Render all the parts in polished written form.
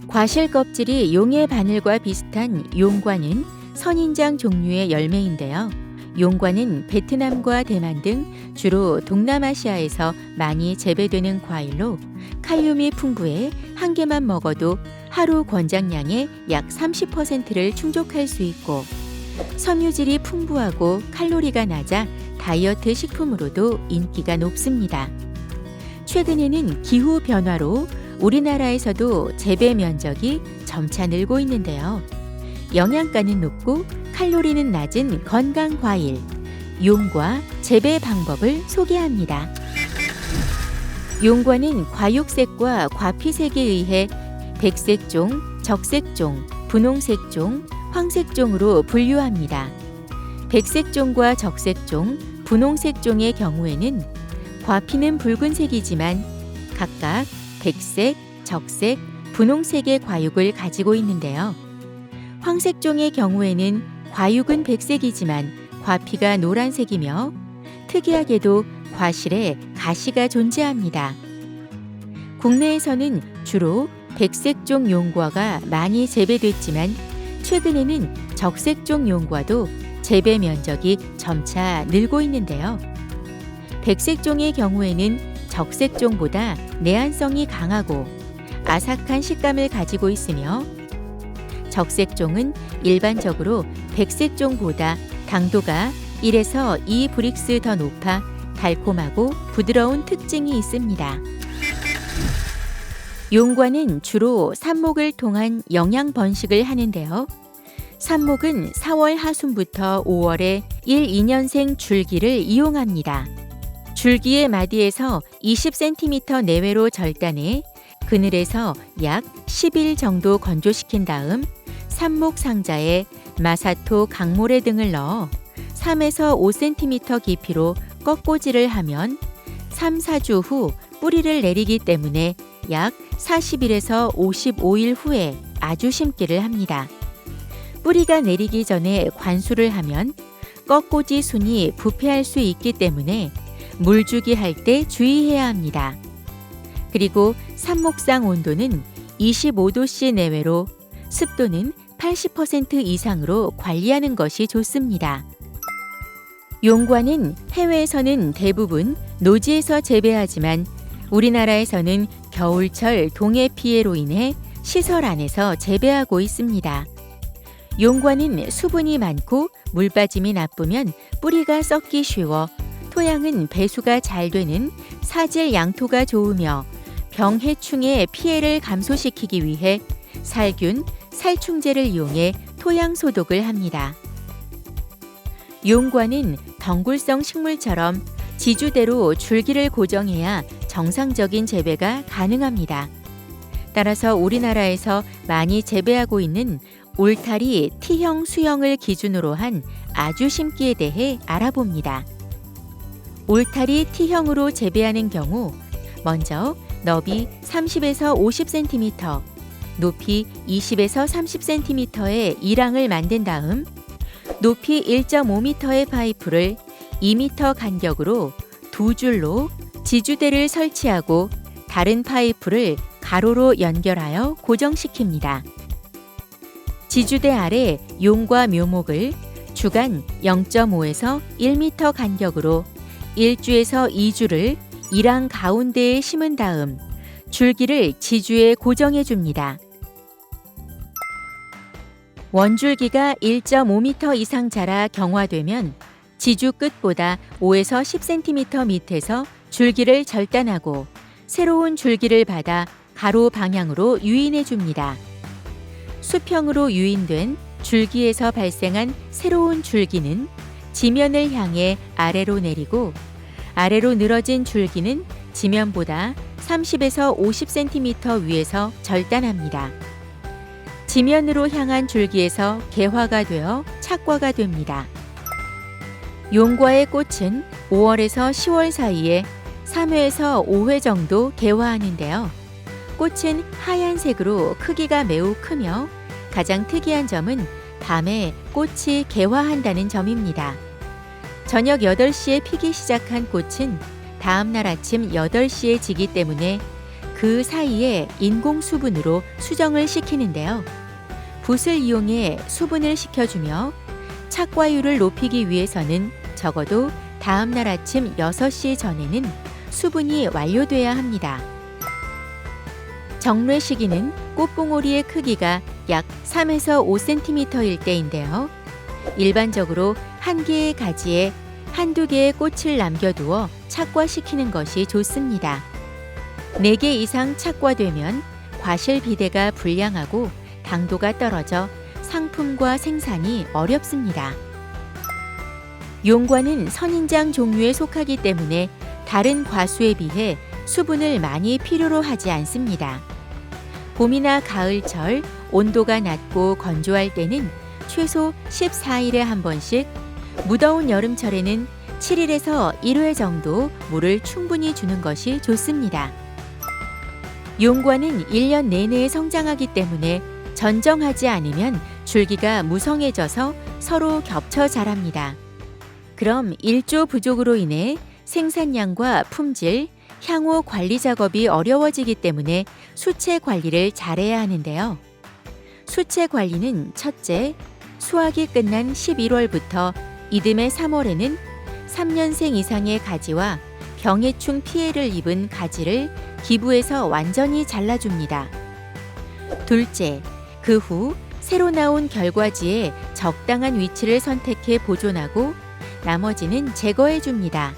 과실 껍질이 용의 바늘과 비슷한 용과는 선인장 종류의 열매인데요. 용과는 베트남과 대만 등 주로 동남아시아에서 많이 재배되는 과일로 칼륨이 풍부해 한 개만 먹어도 하루 권장량의 약 30%를 충족할 수 있고 섬유질이 풍부하고 칼로리가 낮아 다이어트 식품으로도 인기가 높습니다. 최근에는 기후 변화로 우리나라에서도 재배 면적이 점차 늘고 있는데요. 영양가는 높고 칼로리는 낮은 건강 과일, 용과 재배 방법을 소개합니다. 용과는 과육색과 과피색에 의해 백색종, 적색종, 분홍색종, 황색종으로 분류합니다. 백색종과 적색종, 분홍색종의 경우에는 과피는 붉은색이지만 각각 백색, 적색, 분홍색의 과육을 가지고 있는데요. 황색종의 경우에는 과육은 백색이지만 과피가 노란색이며 특이하게도 과실에 가시가 존재합니다. 국내에서는 주로 백색종 용과가 많이 재배됐지만 최근에는 적색종 용과도 재배 면적이 점차 늘고 있는데요. 백색종의 경우에는 적색종보다 내한성이 강하고 아삭한 식감을 가지고 있으며 적색종은 일반적으로 백색종보다 당도가 1에서 2브릭스 더 높아 달콤하고 부드러운 특징이 있습니다. 용과는 주로 삽목을 통한 영양 번식을 하는데요. 삽목은 4월 하순부터 5월에 1, 2년생 줄기를 이용합니다. 줄기의 마디에서 20cm 내외로 절단해 그늘에서 약 10일 정도 건조시킨 다음 삽목 상자에 마사토 강모래 등을 넣어 3에서 5cm 깊이로 꺾고질을 하면 3, 4주 후 뿌리를 내리기 때문에 약 40일에서 55일 후에 아주 심기를 합니다. 뿌리가 내리기 전에 관수를 하면 꺾고지 순이 부패할 수 있기 때문에 물주기 할 때 주의해야 합니다. 그리고 삽목상 온도는 25도씨 내외로 습도는 80% 이상으로 관리하는 것이 좋습니다. 용과는 해외에서는 대부분 노지에서 재배하지만 우리나라에서는 겨울철 동해 피해로 인해 시설 안에서 재배하고 있습니다. 용과는 수분이 많고 물빠짐이 나쁘면 뿌리가 썩기 쉬워 토양은 배수가 잘 되는 사질 양토가 좋으며 병해충의 피해를 감소시키기 위해 살균, 살충제를 이용해 토양 소독을 합니다. 용과는 덩굴성 식물처럼 지주대로 줄기를 고정해야 정상적인 재배가 가능합니다. 따라서 우리나라에서 많이 재배하고 있는 울타리 T형 수형을 기준으로 한 아주 심기에 대해 알아봅니다. 울타리 T형으로 재배하는 경우 먼저 너비 30에서 50cm, 높이 20에서 30cm의 이랑을 만든 다음 높이 1.5m의 파이프를 2m 간격으로 두 줄로 지주대를 설치하고 다른 파이프를 가로로 연결하여 고정시킵니다. 지주대 아래 용과 묘목을 주간 0.5에서 1m 간격으로 1주에서 2주를 이랑 가운데에 심은 다음 줄기를 지주에 고정해 줍니다. 원줄기가 1.5m 이상 자라 경화되면 지주 끝보다 5에서 10cm 밑에서 줄기를 절단하고 새로운 줄기를 받아 가로 방향으로 유인해 줍니다. 수평으로 유인된 줄기에서 발생한 새로운 줄기는 지면을 향해 아래로 내리고 아래로 늘어진 줄기는 지면보다 30에서 50cm 위에서 절단합니다. 지면으로 향한 줄기에서 개화가 되어 착과가 됩니다. 용과의 꽃은 5월에서 10월 사이에 3회에서 5회 정도 개화하는데요. 꽃은 하얀색으로 크기가 매우 크며 가장 특이한 점은 밤에 꽃이 개화한다는 점입니다. 저녁 8시에 피기 시작한 꽃은 다음 날 아침 8시에 지기 때문에 그 사이에 인공 수분으로 수정을 시키는데요. 붓을 이용해 수분을 식혀주며 착과율을 높이기 위해서는 적어도 다음 날 아침 6시 전에는 수분이 완료돼야 합니다. 정례 시기는 꽃봉오리의 크기가 약 3에서 5cm일 때인데요. 일반적으로 한 개의 가지에 한두 개의 꽃을 남겨두어 착과시키는 것이 좋습니다. 4개 이상 착과되면 과실 비대가 불량하고 당도가 떨어져 상품과 생산이 어렵습니다. 용과는 선인장 종류에 속하기 때문에 다른 과수에 비해 수분을 많이 필요로 하지 않습니다. 봄이나 가을철 온도가 낮고 건조할 때는 최소 14일에 한 번씩, 무더운 여름철에는 7일에서 1회 정도 물을 충분히 주는 것이 좋습니다. 용과는 1년 내내 성장하기 때문에 전정하지 않으면 줄기가 무성해져서 서로 겹쳐 자랍니다. 그럼 일조 부족으로 인해 생산량과 품질, 향후 관리 작업이 어려워지기 때문에 수채 관리를 잘해야 하는데요. 수채 관리는 첫째, 수확이 끝난 11월부터 이듬해 3월에는 3년생 이상의 가지와 병해충 피해를 입은 가지를 기부해서 완전히 잘라줍니다. 둘째, 그 후 새로 나온 결과지에 적당한 위치를 선택해 보존하고 나머지는 제거해 줍니다.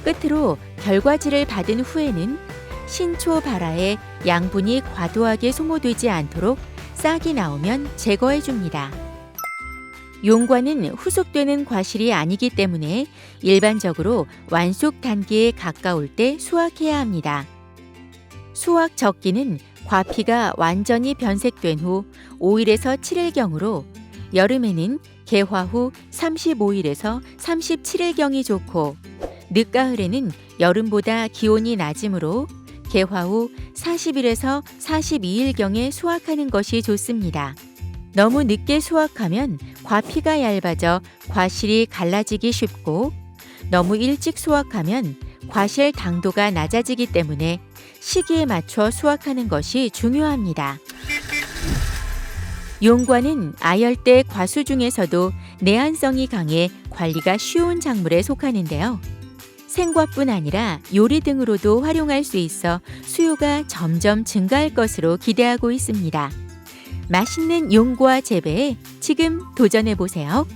끝으로 결과지를 받은 후에는 신초 발화에 양분이 과도하게 소모되지 않도록 싹이 나오면 제거해 줍니다. 용과는 후숙되는 과실이 아니기 때문에 일반적으로 완숙 단계에 가까울 때 수확해야 합니다. 수확 적기는 과피가 완전히 변색된 후 5일에서 7일경으로, 여름에는 개화 후 35일에서 37일경이 좋고, 늦가을에는 여름보다 기온이 낮으므로 개화 후 40일에서 42일경에 수확하는 것이 좋습니다. 너무 늦게 수확하면 과피가 얇아져 과실이 갈라지기 쉽고, 너무 일찍 수확하면 과실 당도가 낮아지기 때문에 시기에 맞춰 수확하는 것이 중요합니다. 용과는 아열대 과수 중에서도 내한성이 강해 관리가 쉬운 작물에 속하는데요. 생과뿐 아니라 요리 등으로도 활용할 수 있어 수요가 점점 증가할 것으로 기대하고 있습니다. 맛있는 용과 재배에 지금 도전해 보세요.